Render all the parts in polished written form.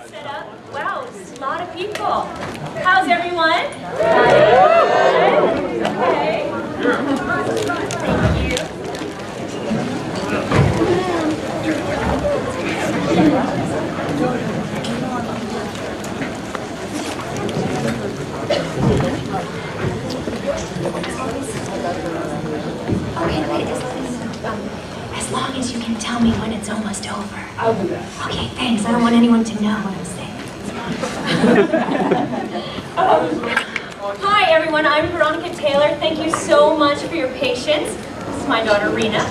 set up. Wow, it's a lot of people. How's everyone? Okay. Thank you. Okay, wait, as long as you can tell me when it's almost over. I'll do that. Okay, thanks. I don't want anyone to know what I'm saying. Hi everyone, I'm Veronica Taylor. Thank you so much for your patience. This is my daughter Rena.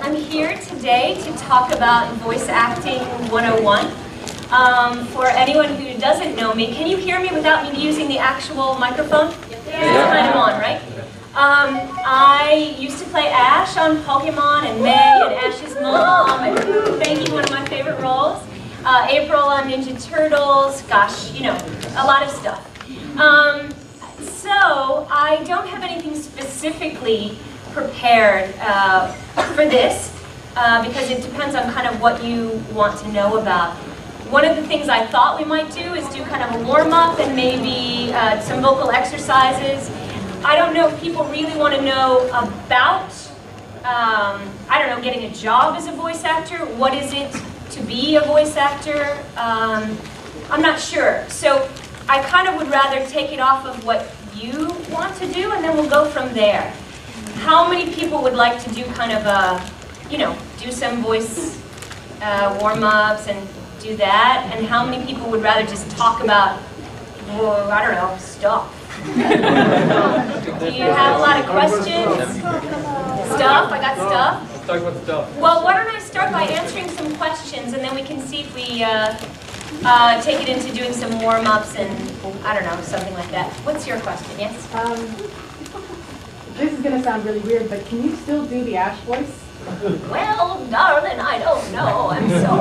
I'm here today to talk about voice acting 101. For anyone who doesn't know me, can you hear me without me using the actual microphone? Yeah. It's kind of on, right? I used to play Ash on Pokémon and May and Ash's mom and Frankie, one of my favorite roles. April on Ninja Turtles, gosh, you know, a lot of stuff. So I don't have anything specifically prepared for this because it depends on kind of what you want to know about. One of the things I thought we might do is do kind of a warm-up and maybe some vocal exercises. I don't know if people really want to know about, I don't know, getting a job as a voice actor. What is it to be a voice actor? I'm not sure. So I kind of would rather take it off of what you want to do, and then we'll go from there. How many people would like to do kind of a, you know, do some voice warm-ups and do that? And how many people would rather just talk about, well, I don't know, stuff? Do you have a lot of questions? Stuff? I got stuff? Let's talk about stuff. Well, why don't I start by answering some questions, and then we can see if we take it into doing some warm-ups and, I don't know, something like that. What's your question? Yes? This is going to sound really weird, but can you still do the Ash voice? Well, darling, I don't know. I'm so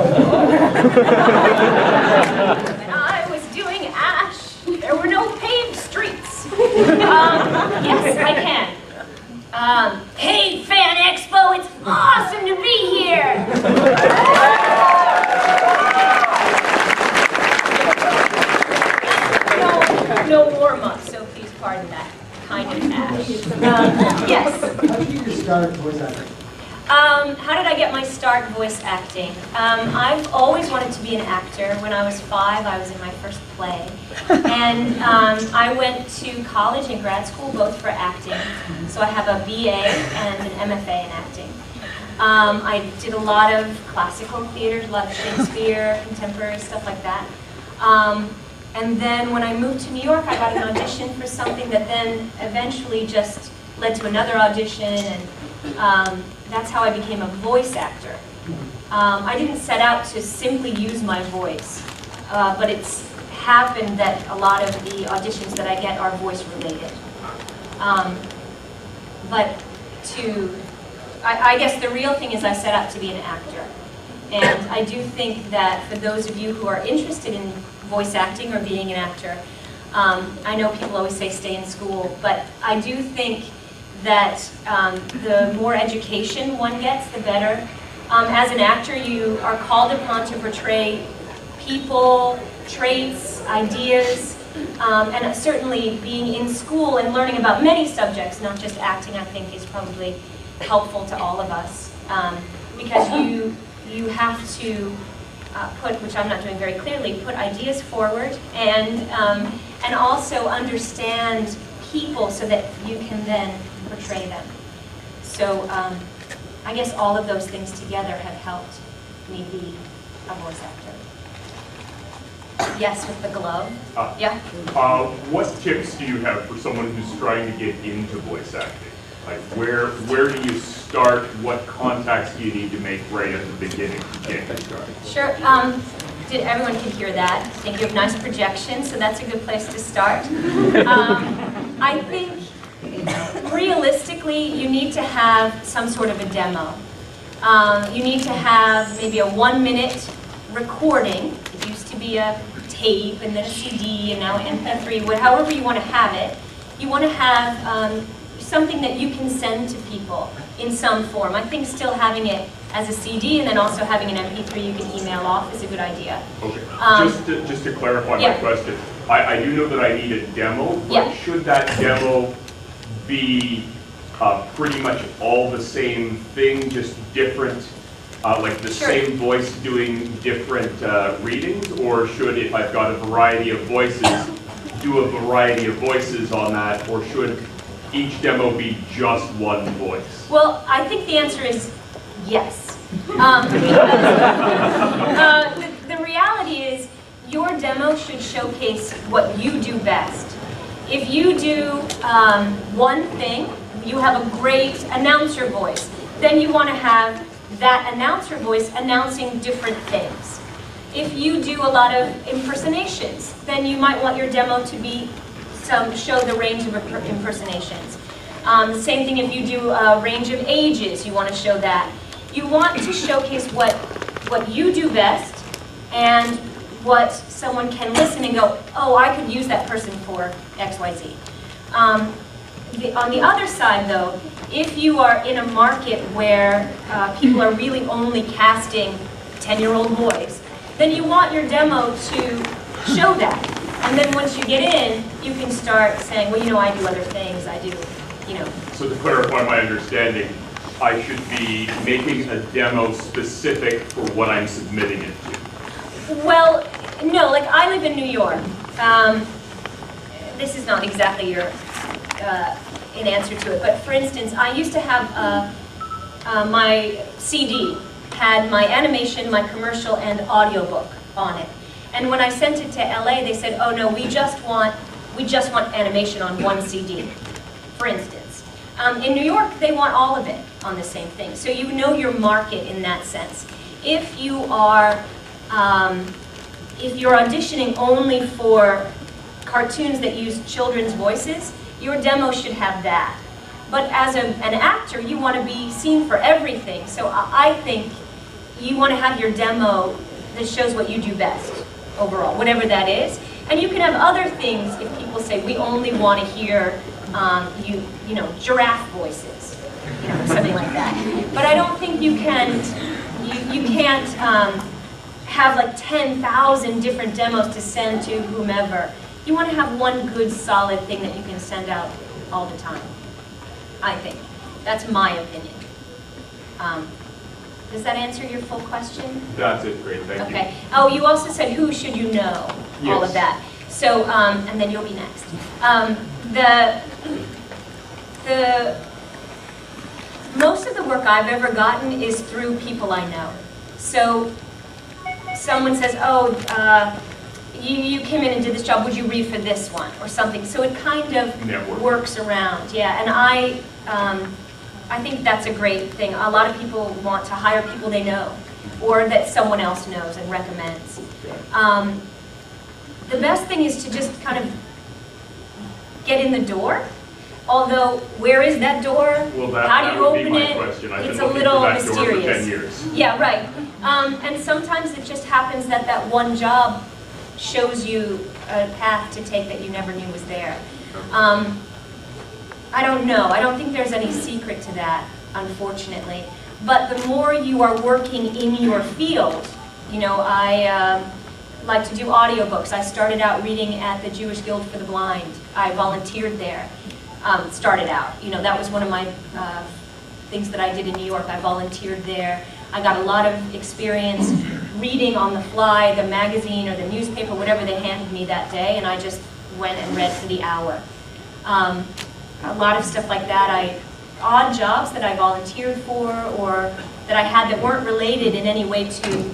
when I was doing Ash, there were no paved streets. Yes, I can. Hey, Fan Expo, it's awesome to be here. No warm-up, so please pardon that kind of Ash. Yes. How did you get your start voice acting? How did I get my start voice acting? I've always wanted to be an actor. When I was 5, I was in my first play. And I went to college and grad school, both for acting. So I have a BA and an MFA in acting. I did a lot of classical theater, a lot of Shakespeare, contemporary, stuff like that. And then when I moved to New York, I got an audition for something that then eventually just led to another audition, and that's how I became a voice actor. I didn't set out to simply use my voice, but it's happened that a lot of the auditions that I get are voice related. I guess the real thing is I set out to be an actor. And I do think that for those of you who are interested in voice acting or being an actor, I know people always say stay in school, but I do think that the more education one gets, the better. As an actor, you are called upon to portray people, traits, ideas, and certainly being in school and learning about many subjects, not just acting, I think is probably helpful to all of us, because you have to put, which I'm not doing very clearly, put ideas forward and also understand people so that you can then portray them. So I guess all of those things together have helped me be a voice actor. Yes, with the glove. Yeah. What tips do you have for someone who's trying to get into voice acting? Like where do you start? What contacts do you need to make right at the beginning to get started? Sure. Everyone can hear that. I think you have nice projections, so that's a good place to start. I think realistically, you need to have some sort of a demo. You need to have maybe a 1-minute recording. It used to be a tape and then a CD and now an MP3, however you want to have it. You want to have something that you can send to people in some form. I think still having it as a CD and then also having an MP3 you can email off is a good idea. Okay. Just to clarify my Yeah. question, I do know that I need a demo, but Yeah. should that demo be pretty much all the same thing, just different, like the Sure. same voice doing different readings, or should, if I've got a variety of voices, do a variety of voices on that, or should each demo be just one voice? Well, I think the answer is yes. The reality is your demo should showcase what you do best. If you do one thing, you have a great announcer voice, then you want to have that announcer voice announcing different things. If you do a lot of impersonations, then you might want your demo to be show the range of impersonations. Same thing if you do a range of ages, you want to show that. You want to showcase what you do best and what someone can listen and go, oh, I could use that person for XYZ. On the other side, though, if you are in a market where people are really only casting 10-year-old boys, then you want your demo to show that. And then once you get in, you can start saying, well, I do other things, I do. So to clarify my understanding, I should be making a demo specific for what I'm submitting it to. Well, no, like I live in New York. This is not exactly your an answer to it, but for instance, I used to have my CD had my animation, my commercial, and audiobook on it. And when I sent it to LA, they said, oh no, we just want animation on one CD, for instance. In New York, they want all of it on the same thing. So you know your market in that sense. If you are, if you're auditioning only for cartoons that use children's voices, your demo should have that. But as an actor, you want to be seen for everything. So I think you want to have your demo that shows what you do best overall, whatever that is. And you can have other things if people say, we only want to hear giraffe voices, something like that. But I don't think you can't have like 10,000 different demos to send to whomever. You want to have one good solid thing that you can send out all the time, I think. That's my opinion. Does that answer your full question? That's it, great, thank you. Okay. Oh, you also said who should you know, all of Yes. that. So, and then you'll be next. Most of the work I've ever gotten is through people I know. So, someone says, oh, you came in and did this job, would you read for this one, or something. So it kind of Network. works around, yeah. And I think that's a great thing. A lot of people want to hire people they know, or that someone else knows and recommends. The best thing is to just kind of get in the door. Although, where is that door? Well, How do you would be open my it? question. I've It's been a looking little for that door for mysterious. 10 years. Yeah, right. And sometimes it just happens that that one job shows you a path to take that you never knew was there. I don't know. I don't think there's any secret to that, unfortunately. But the more you are working in your field, I like to do audiobooks. I started out reading at the Jewish Guild for the Blind. I volunteered there. Started out. That was one of my things that I did in New York. I volunteered there. I got a lot of experience reading on the fly, the magazine or the newspaper, whatever they handed me that day, and I just went and read for the hour. A lot of stuff like that. Odd jobs that I volunteered for or that I had that weren't related in any way to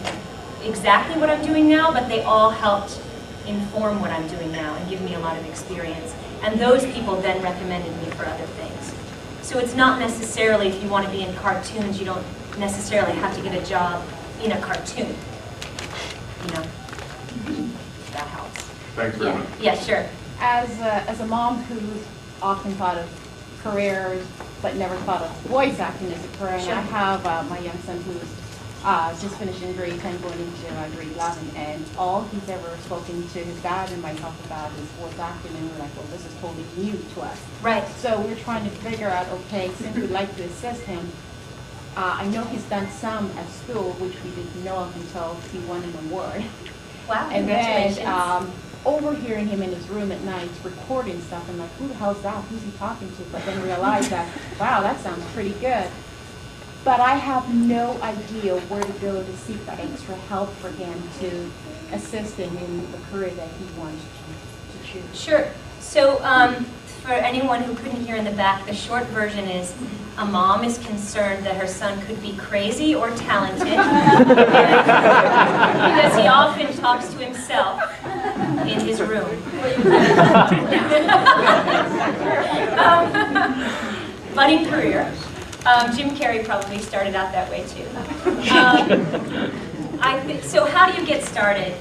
exactly what I'm doing now, but they all helped inform what I'm doing now and give me a lot of experience. And those people then recommended me for other things. So it's not necessarily, if you want to be in cartoons, you don't necessarily have to get a job in a cartoon. That helps. Thanks very much. Yeah, sure. As a mom who's often thought of careers but never thought of voice acting as a career, Sure. and I have my young son who's just finishing grade 10, going into grade 11, and all he's ever spoken to his dad and myself about is voice acting, and we're like, well, this is totally new to us. Right. So we're trying to figure out, okay, since we'd like to assist him, I know he's done some at school, which we didn't know of until he won an award. Wow, And congratulations. then overhearing him in his room at night recording stuff, and like, who the hell's that? Who's he talking to? But then realized that, wow, that sounds pretty good. But I have no idea where to go to seek that extra help for him to assist him in the career that he wants to choose. Sure. So for anyone who couldn't hear in the back, the short version is a mom is concerned that her son could be crazy or talented because he often talks to himself in his room. Budding career. Jim Carrey probably started out that way too. So how do you get started?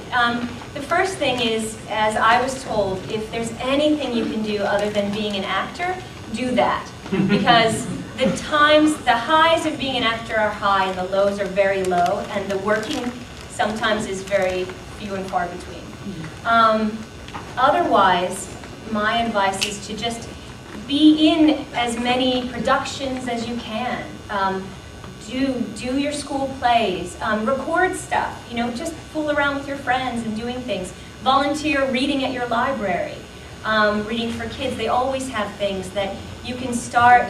The first thing is, as I was told, if there's anything you can do other than being an actor, do that. Because the highs of being an actor are high and the lows are very low, and the working sometimes is very few and far between. Otherwise, my advice is to just be in as many productions as you can. Do your school plays, record stuff, just fool around with your friends and doing things. Volunteer reading at your library, reading for kids. They always have things that you can start.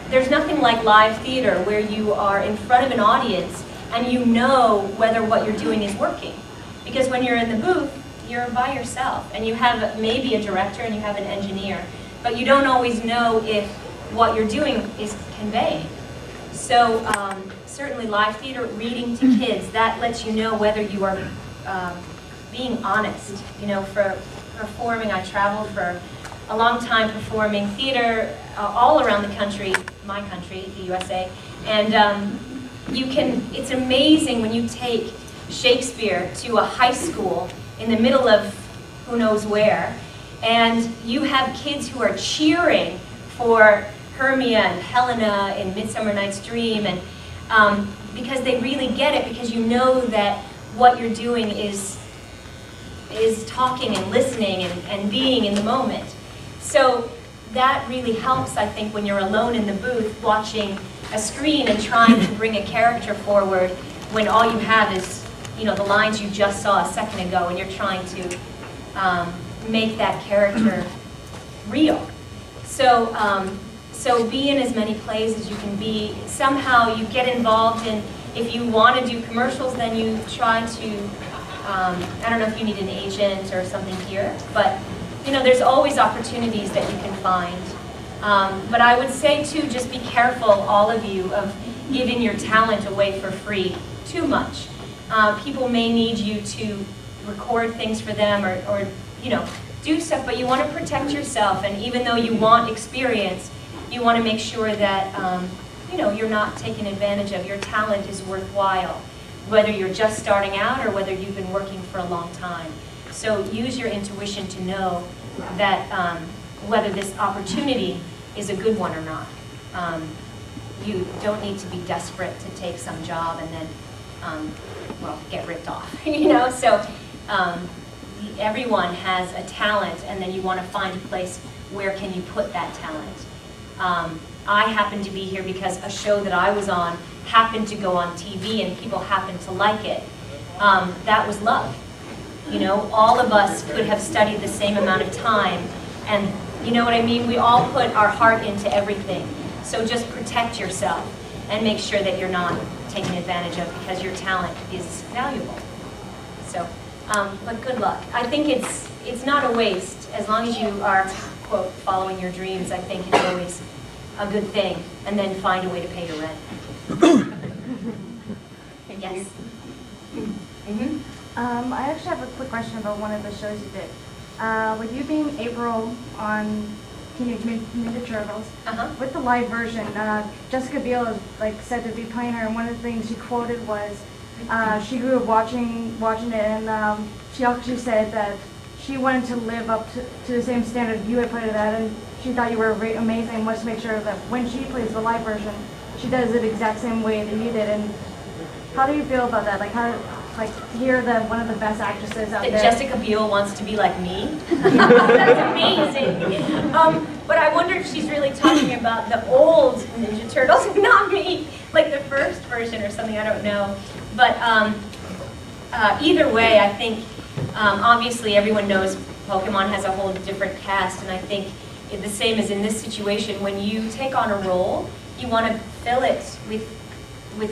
There's nothing like live theater where you are in front of an audience and you know whether what you're doing is working. Because when you're in the booth, you're by yourself and you have maybe a director and you have an engineer, but you don't always know if what you're doing is conveyed. So certainly live theater, reading to kids, that lets you know whether you are being honest. For performing, I traveled for a long time performing theater all around the country, my country, the USA, and it's amazing when you take Shakespeare to a high school in the middle of who knows where, and you have kids who are cheering for Hermia and Helena in Midsummer Night's Dream, and because they really get it, because you know that what you're doing is talking and listening and being in the moment. So that really helps, I think, when you're alone in the booth watching a screen and trying to bring a character forward when all you have is, the lines you just saw a second ago, and you're trying to make that character real. So be in as many plays as you can be. Somehow you get involved in, if you want to do commercials, then you try to, I don't know if you need an agent or something here, but there's always opportunities that you can find. But I would say too, just be careful, all of you, of giving your talent away for free too much. People may need you to record things for them or do stuff, but you want to protect yourself, and even though you want experience, you want to make sure that you're not taken advantage of. Your talent is worthwhile, whether you're just starting out or whether you've been working for a long time. So use your intuition to know that whether this opportunity is a good one or not. You don't need to be desperate to take some job and then get ripped off. So everyone has a talent, and then you want to find a place where can you put that talent. I happened to be here because a show that I was on happened to go on TV and people happened to like it. That was luck. All of us could have studied the same amount of time, and you know what I mean? We all put our heart into everything. So just protect yourself and make sure that you're not taken advantage of, because your talent is valuable. So, but good luck. I think it's not a waste as long as you are, quote, following your dreams. I think it's always a good thing, and then find a way to pay your rent. Yes. I actually have a quick question about one of the shows you did. With you being April on Teenage Mutant Ninja Turtles, with the live version, Jessica Biel is said to be playing her, and one of the things she quoted was she grew up watching it, and she actually said that she wanted to live up to the same standard you had put it at, and she thought you were amazing, wants to make sure that when she plays the live version, she does it exact same way that you did. And how do you feel about that? Like you're one of the best actresses out That there. Jessica Biel wants to be like me? That's amazing. But I wonder if she's really talking about the old Ninja Turtles, not me, like the first version or something, I don't know. But either way, I think, obviously everyone knows Pokemon has a whole different cast, and I think the same as in this situation, when you take on a role, you want to fill it with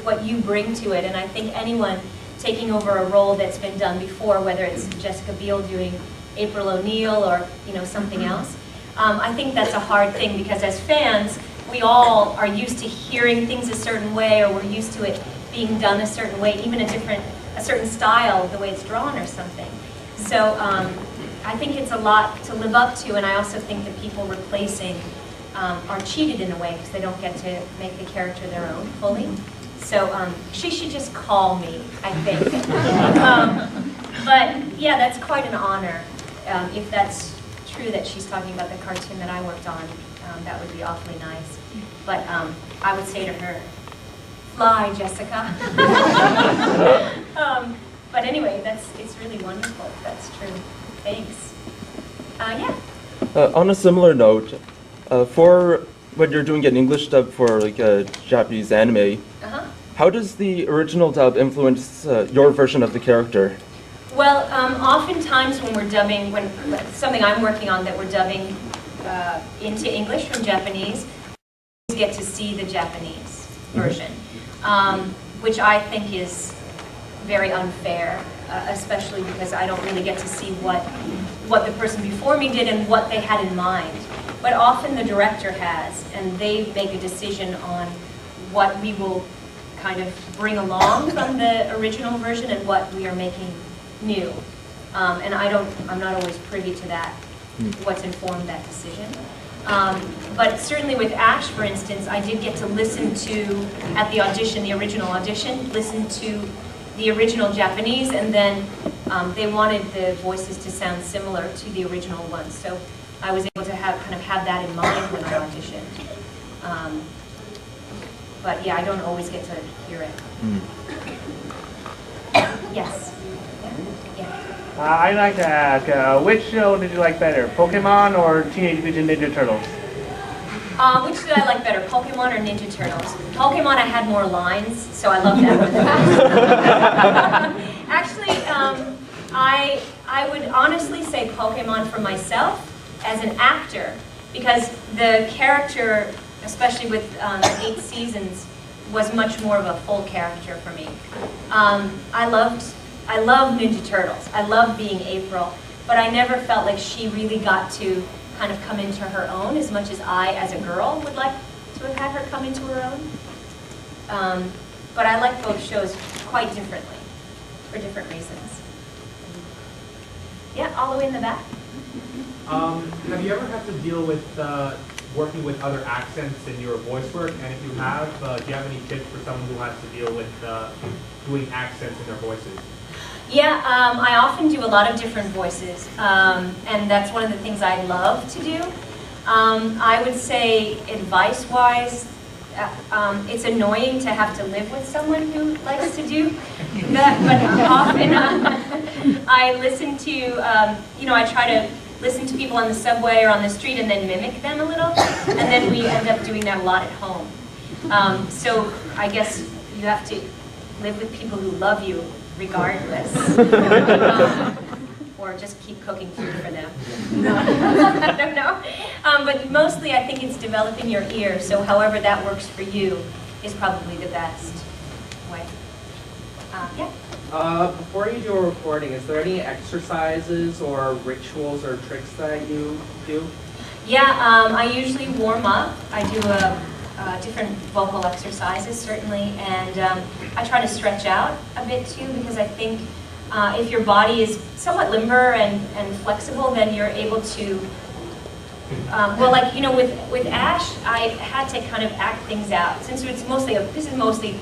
what you bring to it, and I think anyone taking over a role that's been done before, whether it's Jessica Biel doing April O'Neil or something else, I think that's a hard thing because as fans, we all are used to hearing things a certain way, or we're used to it being done a certain way, even a certain style, the way it's drawn or something. So I think it's a lot to live up to, and I also think that people replacing are cheated in a way because they don't get to make the character their own fully. So she should just call me, I think. But yeah, that's quite an honor. If that's true that she's talking about the cartoon that I worked on, that would be awfully nice. But I would say to her, fly, Jessica. But anyway, it's really wonderful if that's true. Thanks. Yeah. On a similar note, for when you're doing an English dub for like a Japanese anime, how does the original dub influence your version of the character? Well, oftentimes when we're dubbing, when something I'm working on that we're dubbing into English from Japanese, we get to see the Japanese version, which I think is very unfair, especially because I don't really get to see what the person before me did and what they had in mind. But often the director has, and they make a decision on what we will kind of bring along from the original version and what we are making new. And I'm not always privy to that, what's informed that decision. But certainly with Ash, for instance, I did get to listen to, at the audition, the original audition, listen to the original Japanese, and then they wanted the voices to sound similar to the original ones. So I was able to have that in mind when I auditioned. But yeah, I don't always get to hear it. Yes. Yeah. I'd like to ask, which show did you like better, Pokemon or Teenage Mutant Ninja Turtles? Which did I like better, Pokemon or Ninja Turtles? Pokemon, I had more lines, so I loved that one. Actually, I would honestly say Pokemon for myself as an actor, because the character, especially with 8 seasons, was much more of a full character for me. I love Ninja Turtles. I love being April, but I never felt like she really got to kind of come into her own as much as I, as a girl, would like to have had her come into her own. But I like both shows quite differently, for different reasons. Yeah, all the way in the back. Have you ever had to deal with working with other accents in your voice work? And if you have, do you have any tips for someone who has to deal with doing accents in their voices? Yeah, I often do a lot of different voices, and that's one of the things I love to do. I would say, advice-wise, it's annoying to have to live with someone who likes to do that, but often I listen to, I try to listen to people on the subway or on the street and then mimic them a little, and then we end up doing that a lot at home. So I guess you have to live with people who love you regardless, or just keep cooking food for them. I don't know. But mostly I think it's developing your ear, so however that works for you is probably the best way. Yeah? Before you do a recording, is there any exercises or rituals or tricks that you do? Yeah, I usually warm up. I do different vocal exercises, certainly, and I try to stretch out a bit too, because I think if your body is somewhat limber and flexible, then you're able to, with Ash, I had to kind of act things out, since it's this is mostly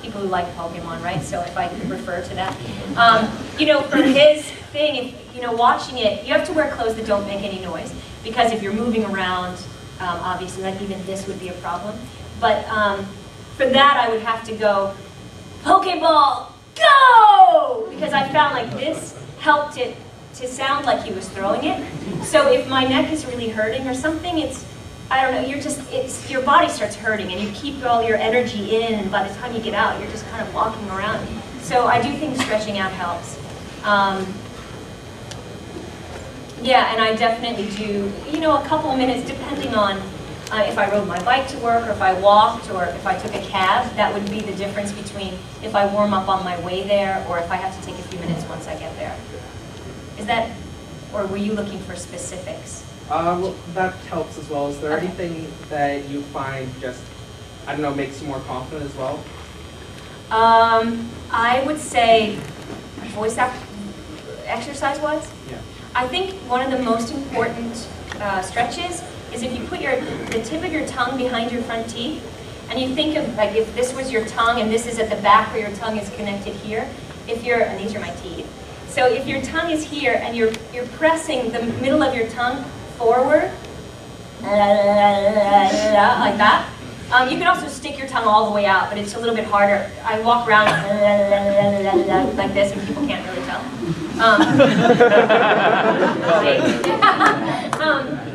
people who like Pokemon, right? So if I could refer to that. For his thing, watching it, you have to wear clothes that don't make any noise, because if you're moving around, obviously, like even this would be a problem. But for that, I would have to go Pokeball, go! Because I found like this helped it to sound like he was throwing it. So if my neck is really hurting or something, it's, I don't know, your body starts hurting and you keep all your energy in, and by the time you get out, you're just kind of walking around. So I do think stretching out helps. Yeah, and I definitely do, a couple of minutes depending on if I rode my bike to work, or if I walked, or if I took a cab. That would be the difference between if I warm up on my way there, or if I have to take a few minutes once I get there. Is that, or were you looking for specifics? Well, that helps as well. Is there Okay. anything that you find just, I don't know, makes you more confident as well? I would say, voice exercise-wise, Yeah. I think one of the most important stretches is if you put the tip of your tongue behind your front teeth, and you think of like if this was your tongue and this is at the back where your tongue is connected here. And these are my teeth. So if your tongue is here and you're pressing the middle of your tongue forward, like that. You can also stick your tongue all the way out, but it's a little bit harder. I walk around like this, and people can't really tell.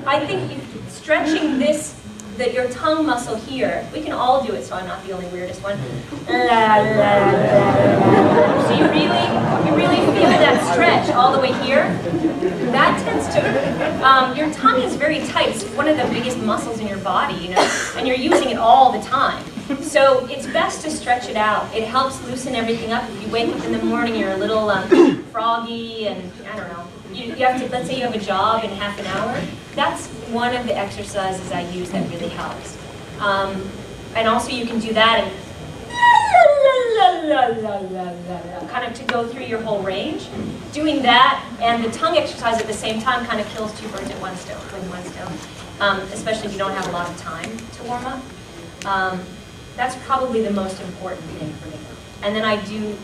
I think stretching your tongue muscle here, we can all do it, so I'm not the only weirdest one. So you really feel that stretch all the way here. That tends to, your tongue is very tight. It's one of the biggest muscles in your body, and you're using it all the time. So it's best to stretch it out. It helps loosen everything up. If you wake up in the morning, you're a little froggy, and I don't know. You have to, let's say you have a job in half an hour. That's one of the exercises I use that really helps. And also you can do that and kind of to go through your whole range. Doing that and the tongue exercise at the same time kind of kills two birds with one stone, especially if you don't have a lot of time to warm up. That's probably the most important thing for me. And then I do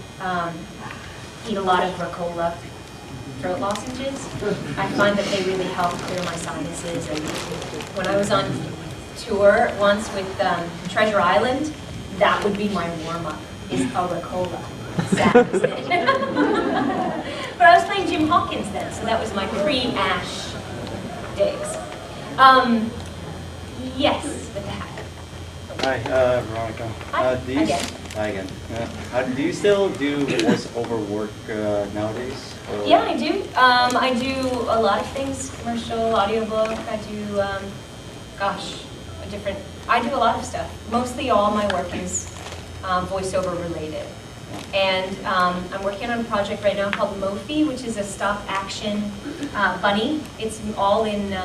eat a lot of Ricola throat lozenges. I find that they really help clear my sinuses. And when I was on tour once with Treasure Island, that would be my warm-up, is a Ricola. Sad. But I was playing Jim Hawkins then, so that was my pre-Ash days. Yes, with the hat. Hi, Veronica. Hi, again. Hi again. Do you still do voice-over work nowadays? Or? Yeah, I do. I do a lot of things, commercial, audiobook. I do, I do a lot of stuff. Mostly all my work is voiceover related. And I'm working on a project right now called Mophie, which is a stop-action bunny. It's all in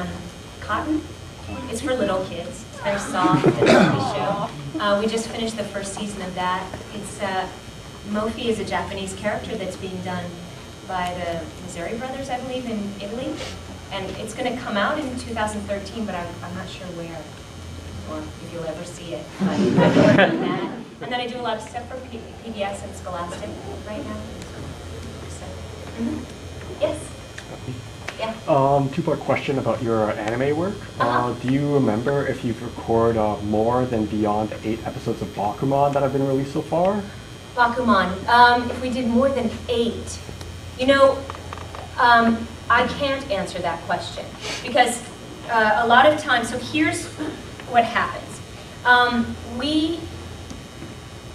cotton. It's for little kids. It's very soft and lovely show. We just finished the first season of that. It's Mophie is a Japanese character that's being done by the Missouri Brothers, I believe, in Italy. And it's going to come out in 2013, but I'm not sure where or if you'll ever see it. But I'm working on that. And then I do a lot of stuff for PBS and Scholastic right now. So, Yes? Yeah. Two-part question about your anime work. Do you remember if you've recorded more than beyond the 8 episodes of Pokémon that have been released so far? Bakuman. If we did more than 8, I can't answer that question because a lot of times. So here's what happens.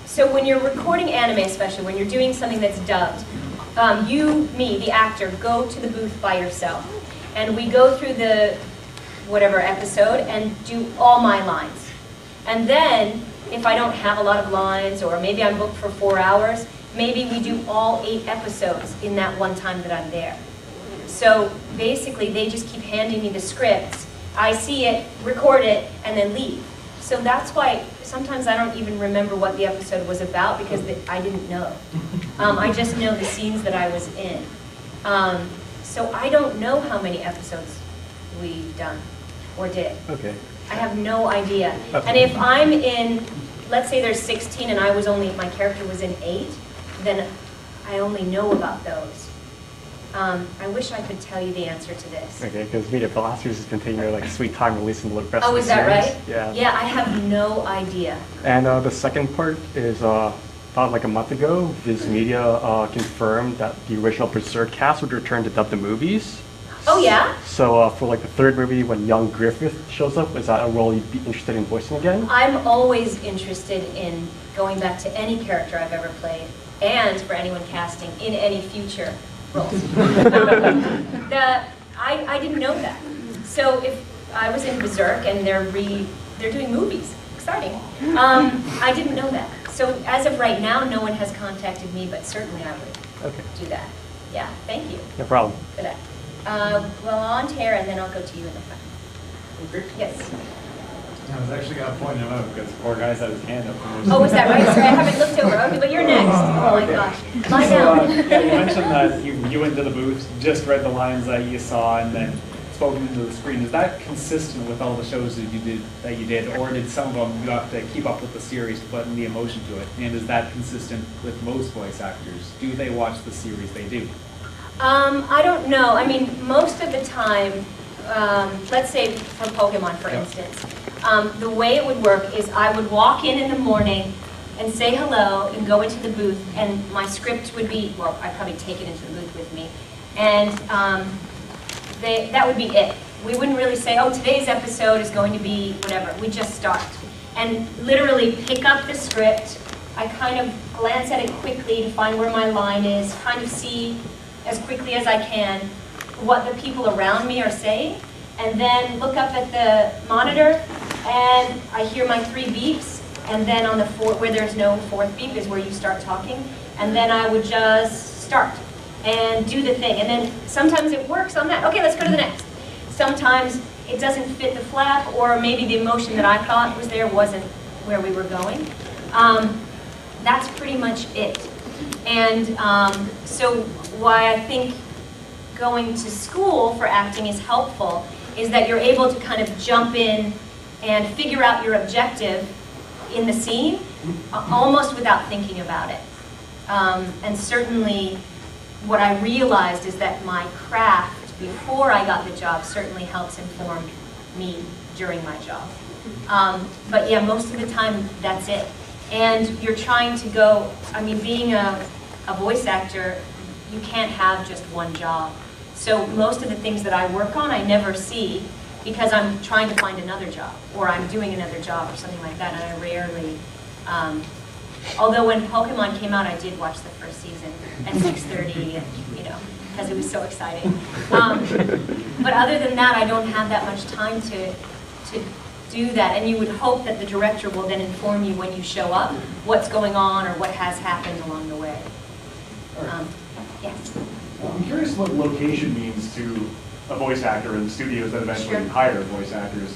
So when you're recording anime, especially when you're doing something that's dubbed, me, the actor, go to the booth by yourself, and we go through the whatever episode and do all my lines, and then. If I don't have a lot of lines, or maybe I'm booked for 4 hours, maybe we do all 8 episodes in that one time that I'm there. So basically, they just keep handing me the scripts. I see it, record it, and then leave. So that's why sometimes I don't even remember what the episode was about because I didn't know. I just know the scenes that I was in. So I don't know how many episodes we've done or did. Okay. I have no idea. Okay. And if I'm in, let's say there's 16 and my character was in 8, then I only know about those. I wish I could tell you the answer to this. Okay, because Media Blasters has been taking their sweet time releasing the rest of Oh, the is that series. right? Yeah. Yeah, I have no idea. And the second part is, about like a month ago, Viz Media confirmed that the original Berserk cast would return to dub the movies. Oh yeah? So for like the third movie, when young Griffith shows up, is that a role you'd be interested in voicing again? I'm always interested in going back to any character I've ever played, and for anyone casting in any future roles. I didn't know that. So if I was in Berserk and they're doing movies, exciting. I didn't know that. So as of right now, no one has contacted me, but certainly I would do that. Yeah, thank you No problem. for that. Well, on Tara, and then I'll go to you in the front. Yes. I was actually going to point him out because the poor guy's had his hand up. Oh, was that right? Sorry, I haven't looked over. Okay, but you're next. Oh my gosh. Lie down. Yeah, you mentioned that you went to the booth, just read the lines that you saw, and then spoken into the screen. Is that consistent with all the shows that you did, or did some of them you have to keep up with the series to put in the emotion to it? And is that consistent with most voice actors? Do they watch the series they do? I don't know. I mean, most of the time, let's say for Pokemon, for instance, the way it would work is I would walk in the morning and say hello and go into the booth, and my script would be, well, I'd probably take it into the booth with me, and that would be it. We wouldn't really say, oh, today's episode is going to be whatever. We just start and literally pick up the script. I kind of glance at it quickly to find where my line is, kind of see as quickly as I can what the people around me are saying, and then look up at the monitor and I hear my 3 beeps, and then on the where there's no 4th beep is where you start talking, and then I would just start and do the thing, and then sometimes it works on that. Okay, let's go to the next. Sometimes it doesn't fit the flap, or maybe the emotion that I thought was there wasn't where we were going. That's pretty much it. And so why I think going to school for acting is helpful is that you're able to kind of jump in and figure out your objective in the scene almost without thinking about it. And certainly what I realized is that my craft before I got the job certainly helps inform me during my job. But yeah, most of the time that's it. And you're trying to go, I mean, being a voice actor, you can't have just one job. So most of the things that I work on, I never see because I'm trying to find another job, or I'm doing another job or something like that, and I rarely, although when Pokemon came out, I did watch the first season at 6:30, and, you know, because it was so exciting. But other than that, I don't have that much time to do that, and you would hope that the director will then inform you when you show up what's going on or what has happened along the way. Yes? I'm curious what location means to a voice actor in studios that eventually hire voice actors.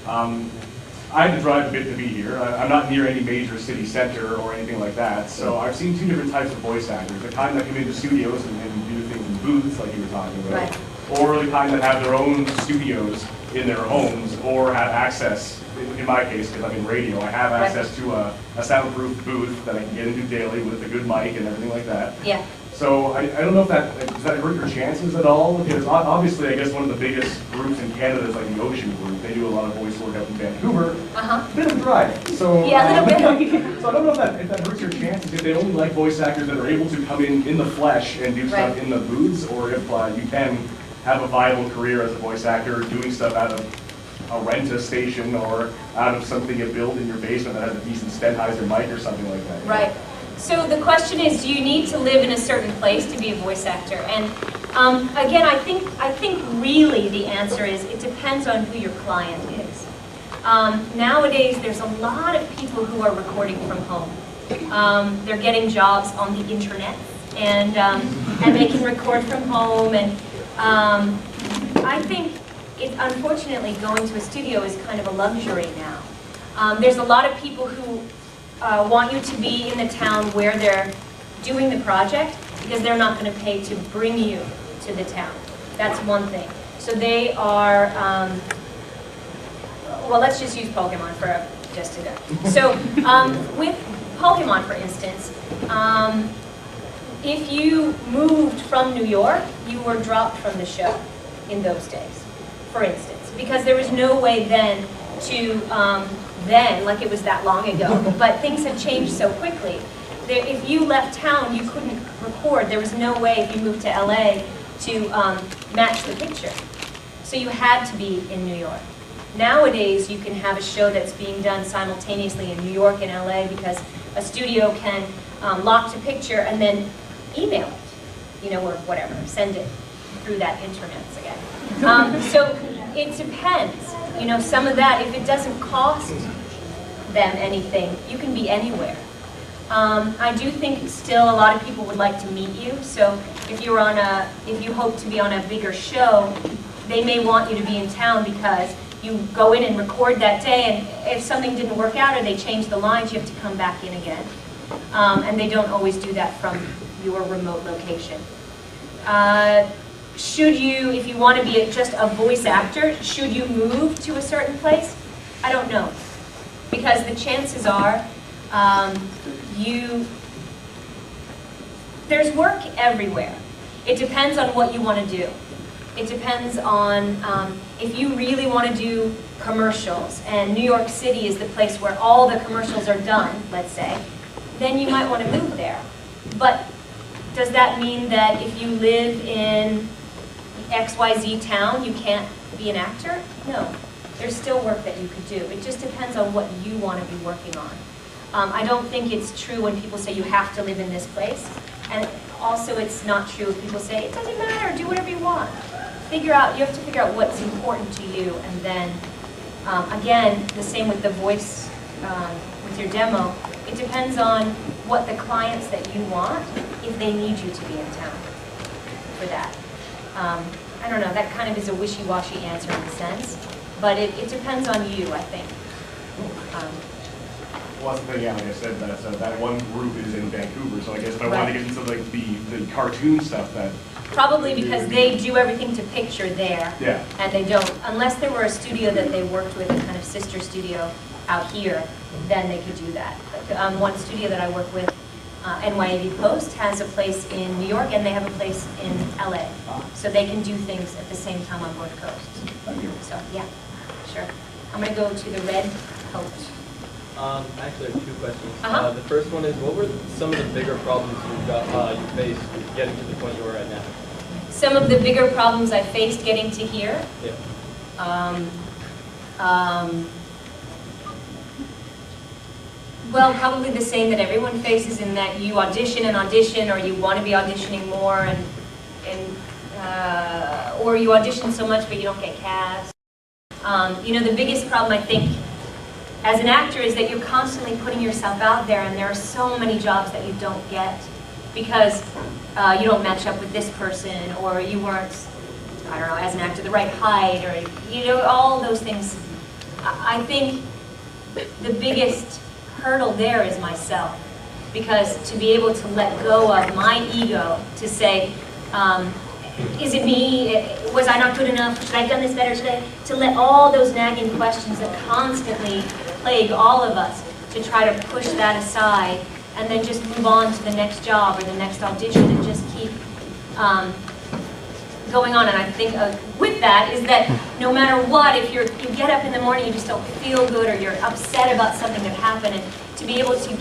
I had to drive a bit to be here. I'm not near any major city center or anything like that, so I've seen 2 different types of voice actors. The kind that come into studios and do things in booths, like you were talking about, or the kind that have their own studios in their homes, or have access, in my case, because I'm in radio, I have access to a soundproof booth that I can get into daily with a good mic and everything like that. Yeah. So I don't know if does that hurt your chances at all? Because obviously, I guess one of the biggest groups in Canada is like the Ocean Group. They do a lot of voice work up in Vancouver. Bit of a drive. So, yeah, a little bit. So I don't know if that hurts your chances, if they only like voice actors that are able to come in the flesh and do stuff in the booths, or if you can have a viable career as a voice actor doing stuff out of a rent-a station or out of something you build in your basement that has a decent Sennheiser mic or something like that. Right. So the question is, do you need to live in a certain place to be a voice actor? And again, I think really the answer is it depends on who your client is. Nowadays, there's a lot of people who are recording from home. They're getting jobs on the internet, and they can record from home. And I think unfortunately, going to a studio is kind of a luxury now. There's a lot of people who want you to be in the town where they're doing the project because they're not going to pay to bring you to the town. That's one thing. So they are, well, let's just use Pokemon for just a go. So with Pokemon, for instance, if you moved from New York, you were dropped from the show in those days, for instance, because there was no way then to like it was that long ago, but things have changed so quickly if you left town, you couldn't record. There was no way if you moved to LA to match the picture. So you had to be in New York. Nowadays, you can have a show that's being done simultaneously in New York and LA because a studio can lock to picture and then email it, or whatever, send it through that internet again. So it depends. Some of that, if it doesn't cost them anything, you can be anywhere. I do think still a lot of people would like to meet you. So if you hope to be on a bigger show, they may want you to be in town because you go in and record that day, and if something didn't work out or they change the lines, you have to come back in again. And they don't always do that from your remote location. If you want to be just a voice actor, should you move to a certain place? I don't know. Because the chances are, there's work everywhere. It depends on what you want to do. It depends on if you really want to do commercials, and New York City is the place where all the commercials are done, let's say, then you might want to move there. But does that mean that if you live in XYZ town, you can't be an actor? No. There's still work that you could do. It just depends on what you want to be working on. I don't think it's true when people say you have to live in this place. And also it's not true if people say, it doesn't matter, do whatever you want. You have to figure out what's important to you, and then, again, the same with the voice, with your demo. It depends on what the clients that you want, if they need you to be in town for that. I don't know, that kind of is a wishy-washy answer in a sense, but it depends on you, I think. Well, that's the thing, yeah, like I said, that one group is in Vancouver, so I guess if I wanted to get into like the cartoon stuff that... Probably because they do everything to picture there, yeah. And they don't, unless there were a studio that they worked with, a kind of sister studio out here, then they could do that. But, one studio that I work with, NYAV Post, has a place in New York and they have a place in LA. So they can do things at the same time on both coasts. So, yeah, sure. I'm going to go to the red coat. Actually, I have two questions. The first one is, what were some of the bigger problems you faced getting to the point you are at now? Some of the bigger problems I faced getting to here? Yeah. Well, probably the same that everyone faces, in that you audition and audition, or you want to be auditioning more, or you audition so much but you don't get cast. The biggest problem, I think, as an actor is that you're constantly putting yourself out there, and there are so many jobs that you don't get because you don't match up with this person, or you weren't, I don't know, as an actor, the right height, or, all those things. I think the biggest hurdle there is myself, because to be able to let go of my ego, to say, is it me? Was I not good enough? Should I have done this better today? To let all those nagging questions that constantly plague all of us, to try to push that aside and then just move on to the next job or the next audition and just keep going on. And I think with that is that no matter what, if you get up in the morning, you just don't feel good, or you're upset about something that happened, and to be able to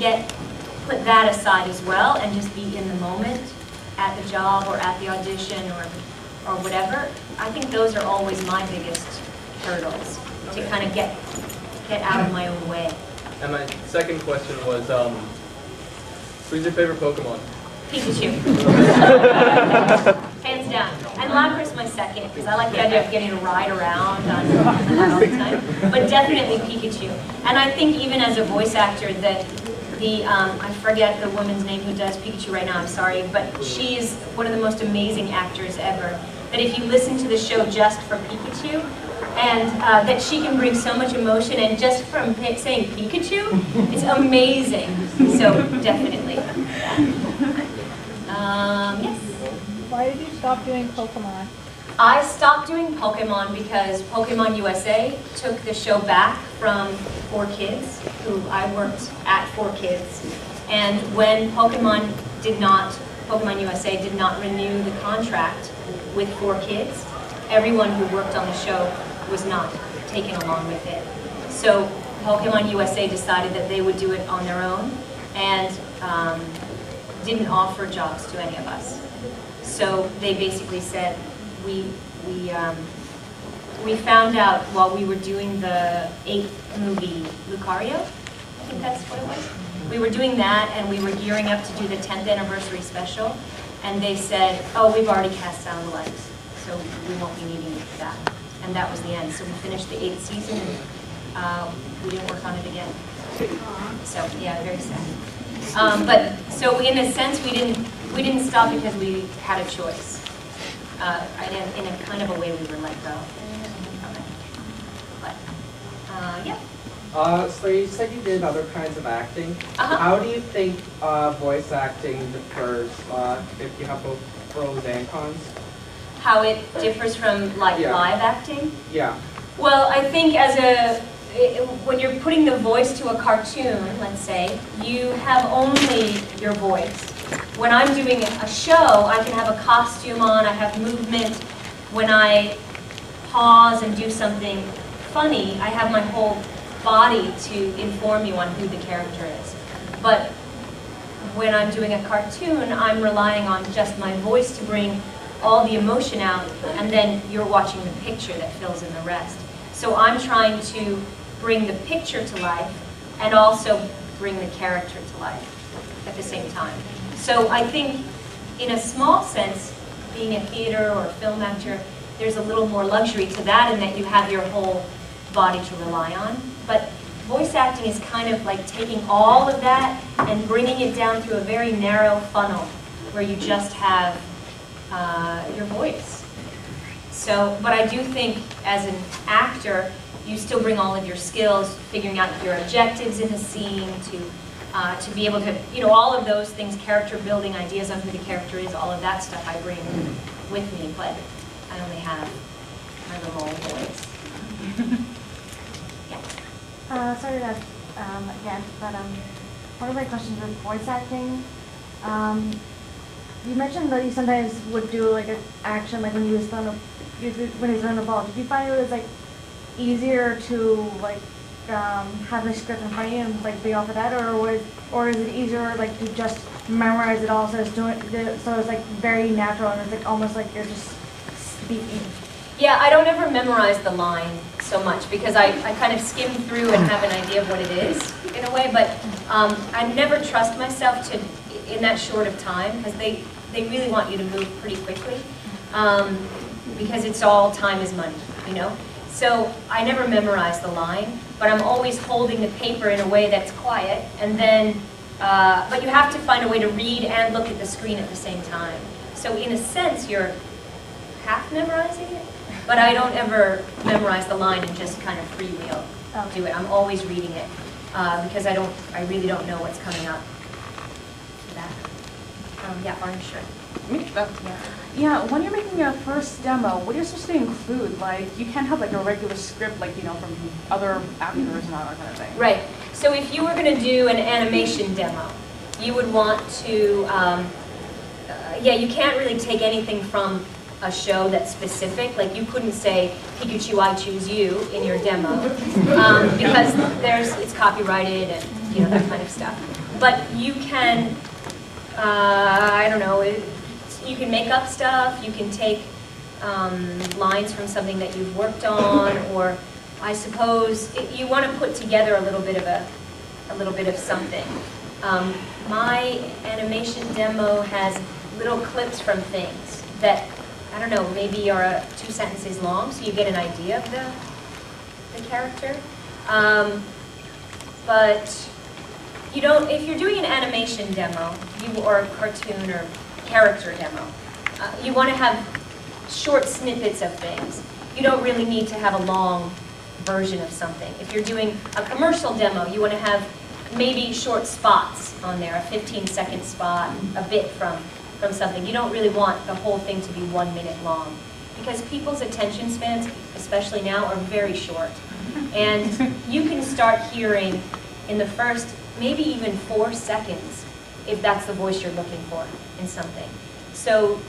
put that aside as well and just be in the moment at the job or at the audition or whatever, I think those are always my biggest hurdles, to kind of get out of my own way. And my second question was, who's your favorite Pokemon? Pikachu. Hands down. And Lapras my second, because I like the idea of getting to ride around on all the time. But definitely Pikachu. And I think even as a voice actor, that I forget the woman's name who does Pikachu right now, I'm sorry, but she's one of the most amazing actors ever. That if you listen to the show just for Pikachu, and that she can bring so much emotion, and just from saying Pikachu, it's amazing. So definitely. Yes? Why did you stop doing Pokemon? I stopped doing Pokemon because Pokemon USA took the show back from 4Kids, who I worked at 4Kids. And when Pokemon USA did not renew the contract with 4Kids, everyone who worked on the show was not taken along with it. So Pokemon USA decided that they would do it on their own, and didn't offer jobs to any of us. So they basically said, we found out while we were doing the 8th movie, Lucario, I think that's what it was. We were doing that, and we were gearing up to do the 10th anniversary special, and they said, oh, we've already cast sound lights, so we won't be needing you for that. And that was the end. So we finished the 8th season, and we didn't work on it again. So yeah, very sad. But so in a sense, we didn't stop because we had a choice. In a kind of a way, we were let go. But yeah. So you said you did other kinds of acting. How do you think voice acting differs if you have both pros and cons? How it differs from live acting? Yeah. Well, I think when you're putting the voice to a cartoon, let's say, you have only your voice. When I'm doing a show, I can have a costume on, I have movement. When I pause and do something funny, I have my whole body to inform you on who the character is. But when I'm doing a cartoon, I'm relying on just my voice to bring all the emotion out, and then you're watching the picture that fills in the rest. So I'm trying to bring the picture to life and also bring the character to life at the same time. So I think in a small sense, being a theater or a film actor, there's a little more luxury to that in that you have your whole body to rely on. But voice acting is kind of like taking all of that and bringing it down through a very narrow funnel where you just have your voice. So, but I do think as an actor, you still bring all of your skills, figuring out your objectives in the scene, to be able to, all of those things, character building, ideas on who the character is, all of that stuff I bring with me, but I only have my little old voice. Sorry that again, but one of my questions with voice acting. You mentioned that you sometimes would do like an action, like when he was throwing the ball. Did you find it was like easier to like have the script in front of you and like be off of that, or is it easier like to just memorize it all so it's like very natural and it's like almost like you're just speaking? Yeah, I don't ever memorize the line so much because I kind of skim through and have an idea of what it is in a way, but I never trust myself to in that short of time because they really want you to move pretty quickly because it's all time is money, So I never memorize the line, but I'm always holding the paper in a way that's quiet, and then, but you have to find a way to read and look at the screen at the same time. So in a sense, you're half memorizing it, but I don't ever memorize the line and just kind of freewheel do it. I'm always reading it because I really don't know what's coming up. Yeah, orange shirt. Yeah, when you're making your first demo, what are you supposed to include? Like, you can't have like a regular script, like, from other actors and all that kind of thing. Right. So if you were going to do an animation demo, you would want to, you can't really take anything from a show that's specific. Like, you couldn't say, Pikachu, I choose you in your demo, because it's copyrighted and, that kind of stuff. But you can, I don't know, you can make up stuff, you can take lines from something that you've worked on, or I suppose you want to put together a little bit of something. My animation demo has little clips from things that, I don't know, maybe are 2 sentences long, so you get an idea of the character. But if you're doing an animation demo, or a cartoon or character demo, you want to have short snippets of things. You don't really need to have a long version of something. If you're doing a commercial demo, you want to have maybe short spots on there, a 15-second spot, a bit from something. You don't really want the whole thing to be 1 minute long because people's attention spans, especially now, are very short. And you can start hearing in the first maybe even 4 seconds if that's the voice you're looking for in something. So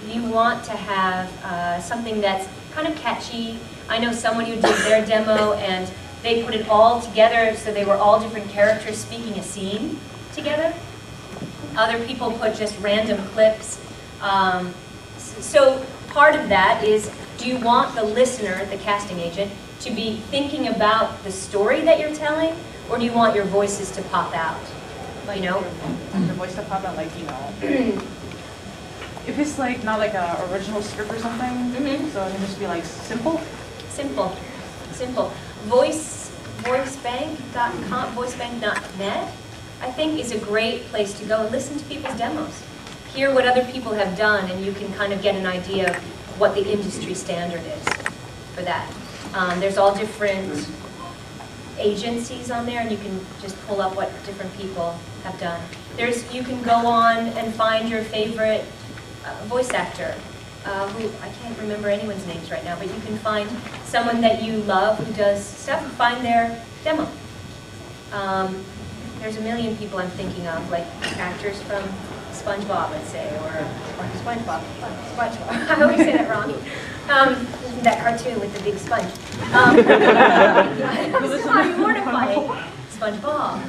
you want to have something that's kind of catchy. I know someone who did their demo and they put it all together so they were all different characters speaking a scene together. Other people put just random clips. So part of that is, do you want the listener, the casting agent, to be thinking about the story that you're telling, or do you want your voices to pop out? Like, you know? The voice to pop out, like, you know, if it's like not like a original script or something, so it can just be like simple? Simple. Voicebank.net, I think, is a great place to go and listen to people's demos. Hear what other people have done, and you can kind of get an idea of what the industry standard is for that. There's all different agencies on there, and you can just pull up what different people have done. You can go on and find your favorite voice actor, who I can't remember anyone's names right now, but you can find someone that you love who does stuff and find their demo. There's a million people I'm thinking of, like actors from SpongeBob, let's say, or SpongeBob. I always say that wrong. That cartoon with the big sponge. I'm mortifying. SpongeBob.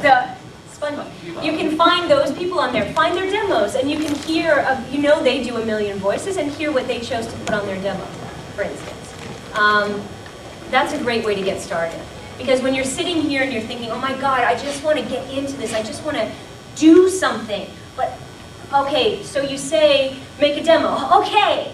The SpongeBob. You can find those people on there, find their demos, and you can hear, they do a million voices, and hear what they chose to put on their demo, for instance. That's a great way to get started. Because when you're sitting here and you're thinking, oh my God, I just want to get into this, I just want to do something. But, okay, so you say, make a demo. Okay,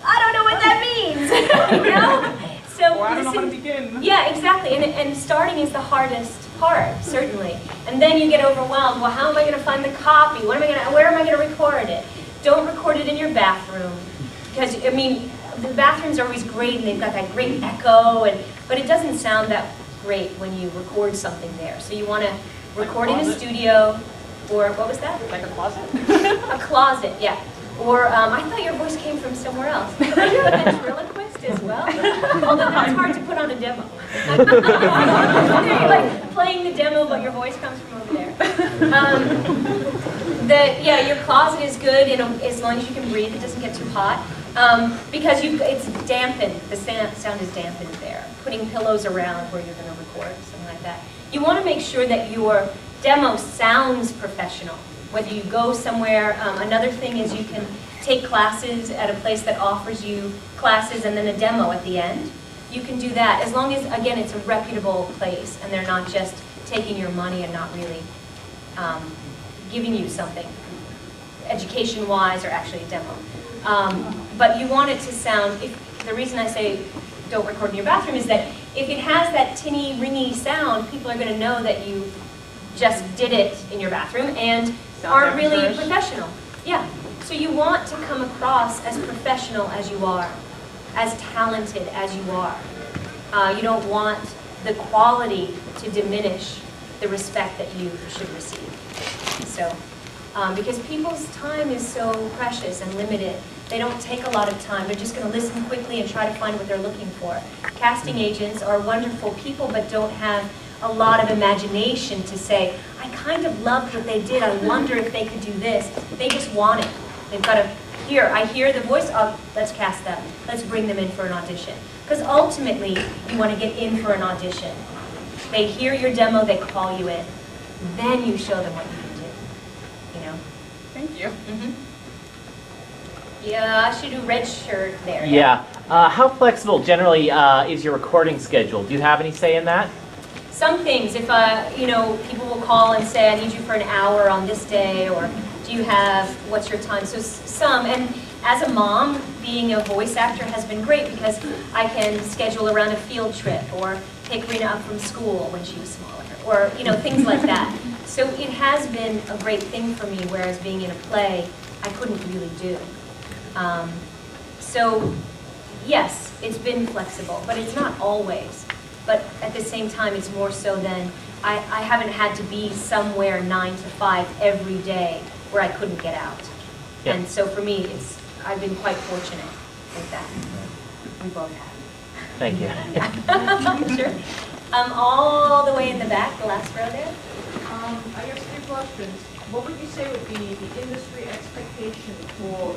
I don't know what that means, you know? So Or I don't know how to begin. Yeah, exactly, and starting is the hardest part, certainly. And then you get overwhelmed. Well, how am I going to find the copy? Where am I going to record it? Don't record it in your bathroom, because I mean, the bathrooms are always great, and they've got that great echo, but it doesn't sound that great when you record something there. So you want to record in a studio, or what was that? Like a closet? A closet, yeah. Or I thought your voice came from somewhere else. Are you a ventriloquist as well? Although that's hard to put on a demo. You're like playing the demo, but your voice comes from over there. Your closet is good, as long as you can breathe. It doesn't get too hot. Because it's dampened. The sound is dampened there. Putting pillows around where you're going to record, something like that. You want to make sure that your demo sounds professional. Whether you go somewhere, another thing is you can take classes at a place that offers you classes and then a demo at the end. You can do that as long as, again, it's a reputable place and they're not just taking your money and not really giving you something education-wise or actually a demo. But you want it to sound, the reason I say don't record in your bathroom is that if it has that tinny, ringy sound, people are going to know that you just did it in your bathroom and aren't really professional. Yeah. So you want to come across as professional as you are, as talented as you are. You don't want the quality to diminish the respect that you should receive. So, because people's time is so precious and limited, they don't take a lot of time. They're just going to listen quickly and try to find what they're looking for. Casting agents are wonderful people, but don't have a lot of imagination to say, I kind of loved what they did, I wonder if they could do this. They just want it. They've got to I hear the voice, let's cast them. Let's bring them in for an audition. Because ultimately, you want to get in for an audition. They hear your demo, they call you in. Then you show them what you can do. You know? Thank you. Yeah, I should do red shirt there. Yeah. How flexible generally is your recording schedule? Do you have any say in that? Some things, if people will call and say, I need you for an hour on this day, or do you have, what's your time? So some, and as a mom, being a voice actor has been great because I can schedule around a field trip, or pick Rena up from school when she was smaller, or things like that. So it has been a great thing for me, whereas being in a play, I couldn't really do. So yes, it's been flexible, but it's not always. But at the same time, it's more so than I haven't had to be somewhere 9 to 5 every day where I couldn't get out. Yeah. And so for me, I've been quite fortunate with that. We both have. Thank you. Sure. All the way in the back, the last row there. I guess 3 questions. What would you say would be the industry expectation for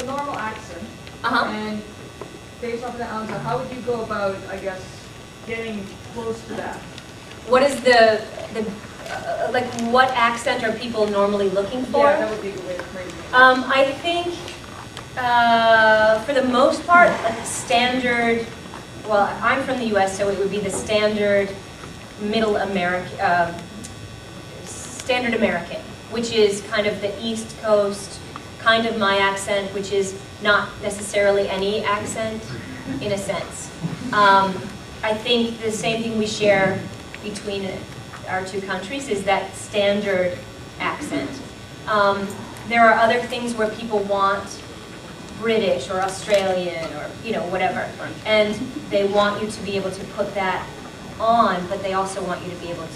normal accent? And based off of that answer, how would you go about, I guess, getting close to that? What is the like what accent are people normally looking for? Yeah, that would be a good way to phrase it. I think for the most part, like standard, well, I'm from the US, so it would be the standard middle American, standard American, which is kind of the East Coast, kind of my accent, which is not necessarily any accent in a sense. I think the same thing we share between our two countries is that standard accent. There are other things where people want British or Australian or whatever, and they want you to be able to put that on, but they also want you to be able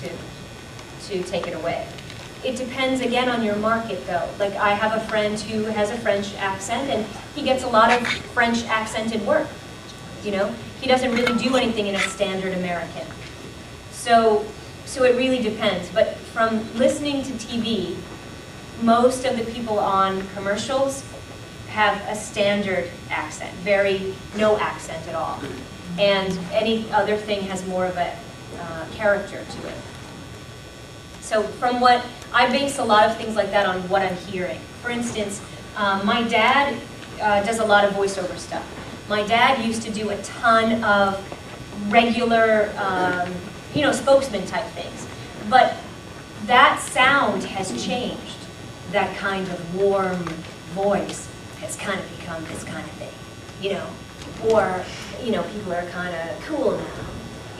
to take it away. It depends again on your market though. Like I have a friend who has a French accent and he gets a lot of French accented work. He doesn't really do anything in a standard American. So it really depends. But from listening to TV, most of the people on commercials have a standard accent, no accent at all. And any other thing has more of a character to it. So from what, I base a lot of things like that on what I'm hearing. For instance, my dad does a lot of voiceover stuff. My dad used to do a ton of regular, spokesman type things. But that sound has changed. That kind of warm voice has kind of become this kind of thing, Or, people are kind of cool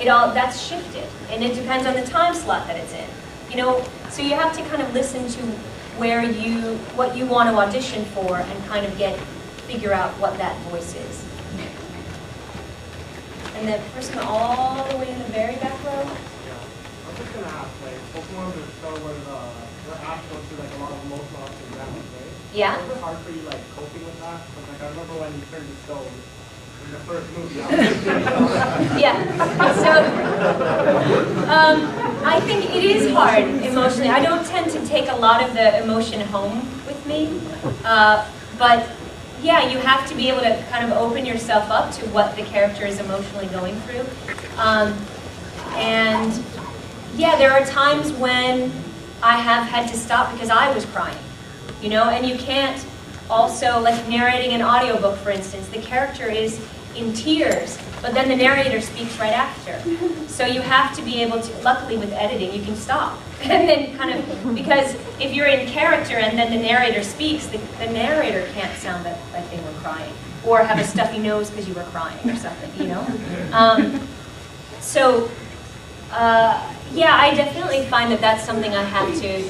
now. That's shifted, and it depends on the time slot that it's in. So you have to kind of listen to what you want to audition for and kind of figure out what that voice is. And the person all the way in the very back row. Yeah. I'm just gonna ask, Pokemon is a show where Ash goes through a lot of emotional ups and downs, right? Yeah. Was it hard for you coping with that? Because I remember when you turned to stone. In the first movie. Yeah. So, I think it is hard emotionally. I don't tend to take a lot of the emotion home with me, but yeah, you have to be able to kind of open yourself up to what the character is emotionally going through. And yeah, there are times when I have had to stop because I was crying, and you can't also, like narrating an audiobook, for instance, the character is in tears, but then the narrator speaks right after. So you have to be able to, luckily with editing, you can stop. And then because if you're in character and then the narrator speaks, the narrator can't sound like they were crying, or have a stuffy nose because you were crying or something, yeah, I definitely find that that's something I have to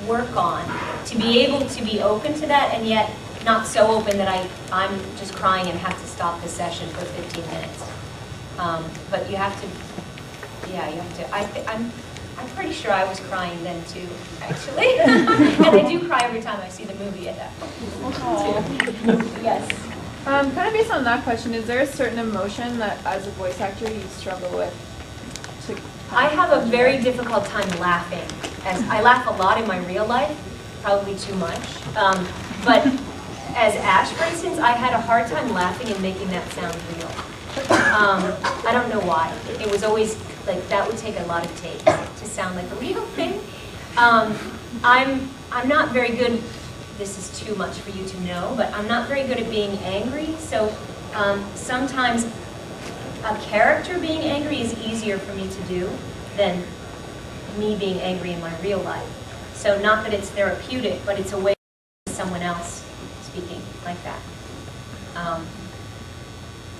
work on, to be able to be open to that and yet not so open that I'm just crying and have to stop the session for 15 minutes. But you have to, I'm pretty sure I was crying then too, actually. And I do cry every time I see the movie at that point. Yes. Kind of based on that question, is there a certain emotion that as a voice actor you struggle with? I have a very difficult time laughing. I laugh a lot in my real life, probably too much. But as Ash, for instance, I had a hard time laughing and making that sound real. I don't know why. It was always that would take a lot of takes to sound like a real thing. I'm not very good. This is too much for you to know, but I'm not very good at being angry. So sometimes a character being angry is easier for me to do than me being angry in my real life. So not that it's therapeutic, but it's a way of someone else speaking like that.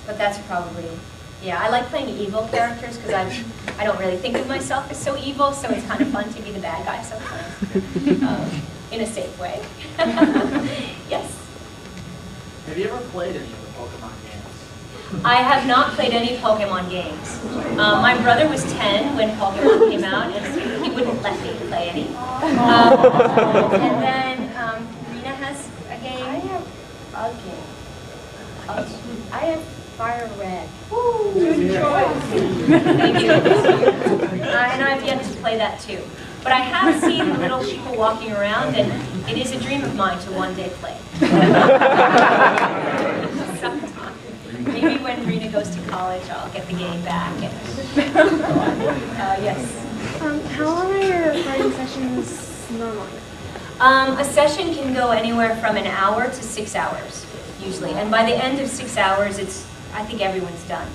But that's probably, yeah, I like playing evil characters because I don't really think of myself as so evil, so it's kind of fun to be the bad guy sometimes, in a safe way. Yes? Have you ever played any of the Pokemon games? I have not played any Pokemon games. My brother was 10 when Pokemon came out, and he wouldn't let me play any. And then Rena has a game. I have a game. I have Fire Red. Good choice. Thank you. And I've yet to play that too. But I have seen little people walking around, and it is a dream of mine to one day play. Sometime. Maybe when Rena goes to college, I'll get the game back. And, yes. How long sessions normally? A session can go anywhere from an hour to 6 hours, usually. And by the end of 6 hours, I think everyone's done.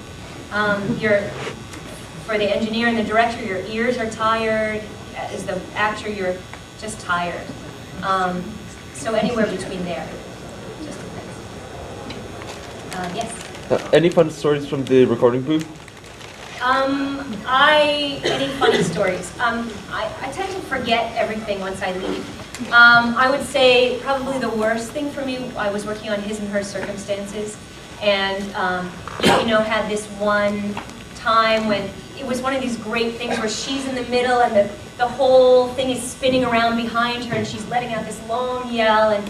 For the engineer and the director, your ears are tired. As the actor, you're just tired. So anywhere between there. Just depends. Yes? Any fun stories from the recording booth? Any funny stories? I tend to forget everything once I leave. I would say probably the worst thing for me, I was working on His and Her Circumstances, and had this one time when it was one of these great things where she's in the middle and the whole thing is spinning around behind her and she's letting out this long yell, and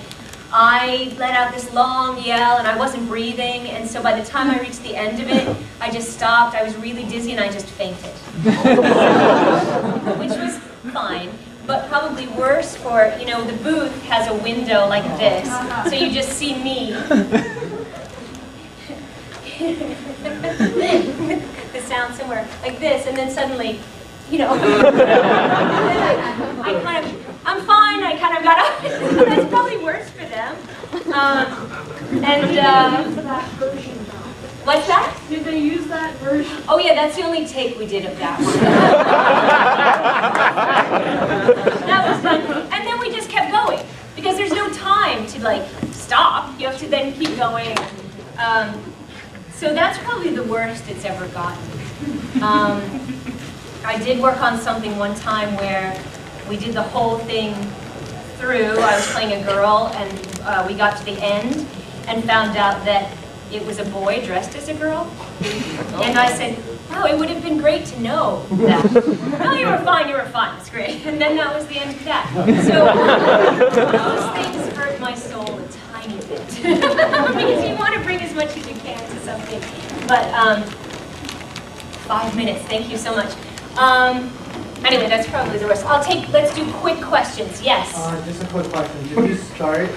I let out this long yell and I wasn't breathing, and so by the time I reached the end of it, I just stopped. I was really dizzy and I just fainted. Which was fine, but probably worse for, the booth has a window like this, so you just see me. The sound somewhere like this, and then suddenly, I'm fine, I kind of got up. That's probably worse for them. What's that? Did they use that version? Oh yeah, that's the only take we did of that one. That was fun. And then we just kept going, because there's no time to stop. You have to then keep going. So that's probably the worst it's ever gotten. I did work on something one time where we did the whole thing through. I was playing a girl, and we got to the end and found out that it was a boy dressed as a girl. And I said, oh, it would have been great to know that. No, you were fine, it's great. And then that was the end of that. So those things hurt my soul a tiny bit. Because you want to bring as much as you can to something. But 5 minutes, thank you so much. Anyway, that's probably the worst. Let's do quick questions. Yes? Just a quick question. Did you start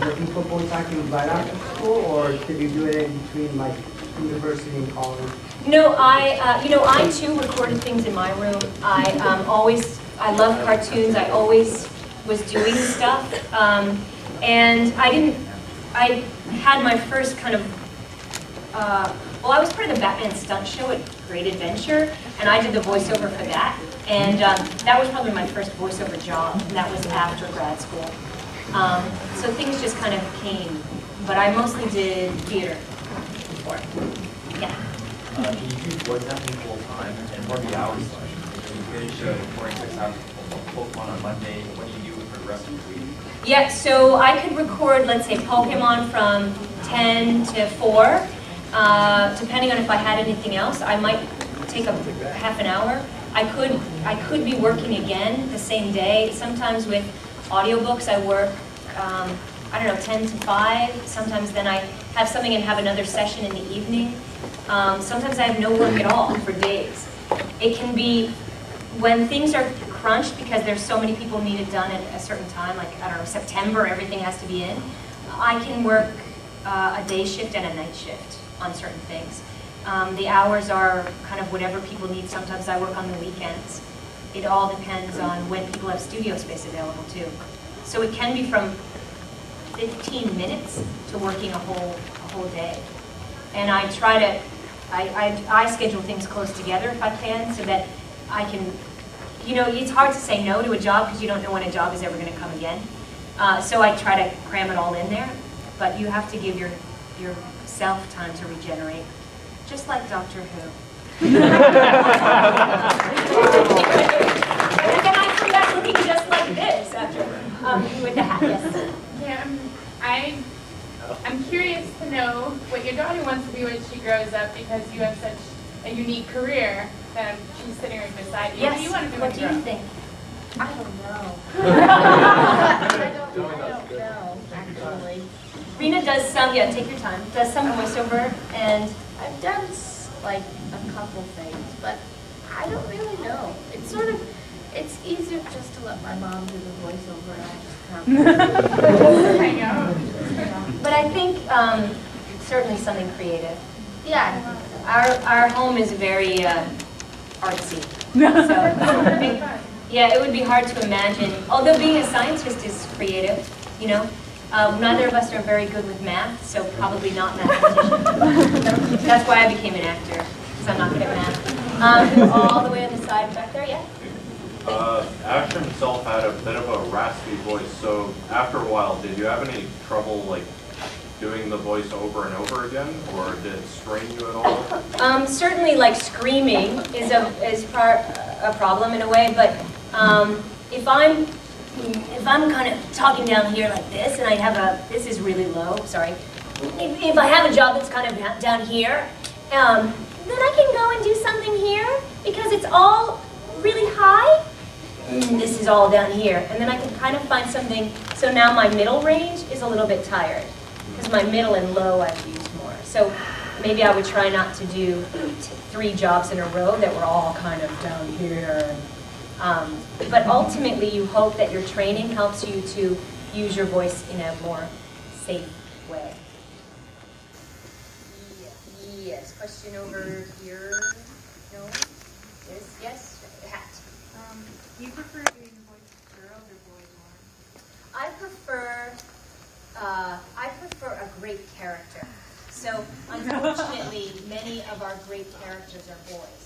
looking for voice acting right after school, or did you do it in between university and college? No, I too recorded things in my room. I love cartoons. I always was doing stuff. And I had my first kind of, I was part of the Batman stunt show at Great Adventure, and I did the voiceover for that. And that was probably my first voiceover job, and that was after grad school. So things just kind of came, but I mostly did theater before. Yeah. Can you do voice acting full time, and what are the hours like? If you finish recording 6 hours of Pokemon on Monday, what do you do for the rest of the week? Yeah, so I could record, let's say, Pokemon from 10 to 4, depending on if I had anything else. I might take a half an hour. I could be working again the same day. Sometimes with audiobooks I work, 10 to 5. Sometimes then I have something and have another session in the evening. Sometimes I have no work at all for days. It can be when things are crunched because there's so many people need it done at a certain time, like, September, everything has to be in. I can work a day shift and a night shift on certain things. The hours are kind of whatever people need. Sometimes I work on the weekends. It all depends on when people have studio space available too. So it can be from 15 minutes to working a whole day. And I try to, I schedule things close together if I can, so that I can, it's hard to say no to a job because you don't know when a job is ever going to come again. So I try to cram it all in there, but you have to give yourself time to regenerate. Just like Doctor Who. And then I come back looking just like this after, with the hat, yes. Yeah, I'm curious to know what your daughter wants to be when she grows up, because you have such a unique career that she's sitting right beside you. Yes. What do you want to do What when do you grow you up? think? I don't know. I don't know, actually. Rena does some, take your time, does some voiceover, and I've done a couple things, but I don't really know. It's easier just to let my mom do the voiceover and I just come. Hang out. But I think certainly something creative. Yeah. Our home is very artsy. So I think Yeah, it would be hard to imagine. Although being a scientist is creative, you know. Neither of us are very good with math, so probably not mathematicians. That's why I became an actor, because I'm not good at math. All the way on the side back there, yeah? Ash himself had a bit of a raspy voice, so after a while, did you have any trouble, like, doing the voice over and over again, or did it strain you at all? Certainly, like, screaming is a problem in a way, but if I'm kind of talking down here like this, and I have this is really low, sorry. If I have a job that's kind of down here, then I can go and do something here, because it's all really high. This is all down here, and then I can kind of find something, so now my middle range is a little bit tired, because my middle and low I've used more. So maybe I would try not to do 3 jobs in a row that were all kind of down here. But ultimately, you hope that your training helps you to use your voice in a more safe way. Yes, question over here. No? Yes, yes? Hat. Do you prefer doing the voice of girls or boys more? I prefer a great character. So, unfortunately, many of our great characters are boys.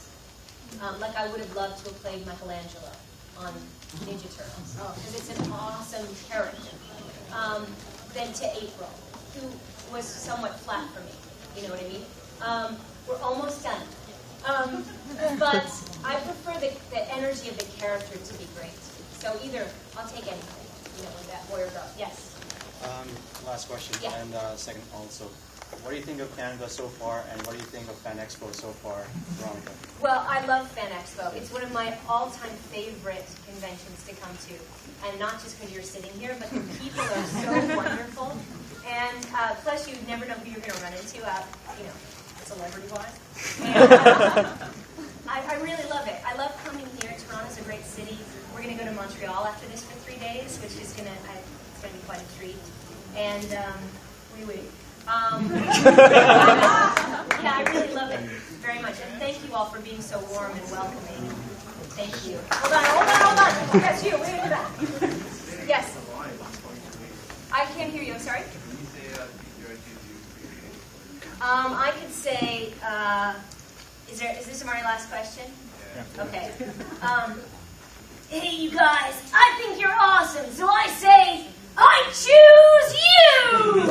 Like I would have loved to have played Michelangelo on Ninja Turtles, because it's an awesome character. Then to April, who was somewhat flat for me, you know what I mean? We're almost done. But I prefer the energy of the character to be great. So either, I'll take anything, you know, with that boy or girl. Yes? Last question, Yeah. and second also. What do you think of Canada so far, and what do you think of Fan Expo so far, Veronica? Well, I love Fan Expo. It's one of my all-time favorite conventions to come to. And not just because you're sitting here, but the people are so wonderful. And plus, you never know who you're going to run into, you know, celebrity-wise. I really love it. I love coming here. Toronto's a great city. We're going to go to Montreal after this for 3 days, which is going to be quite a treat. And yeah, I really love it very much. And thank you all for being so warm and welcoming. Thank you. Hold on. Yes, you. Way in the back. Yes. I can't hear you. I'm sorry. I could say, is this my last question? Yeah. Okay. Hey, you guys, I think you're awesome, so I say, I choose you!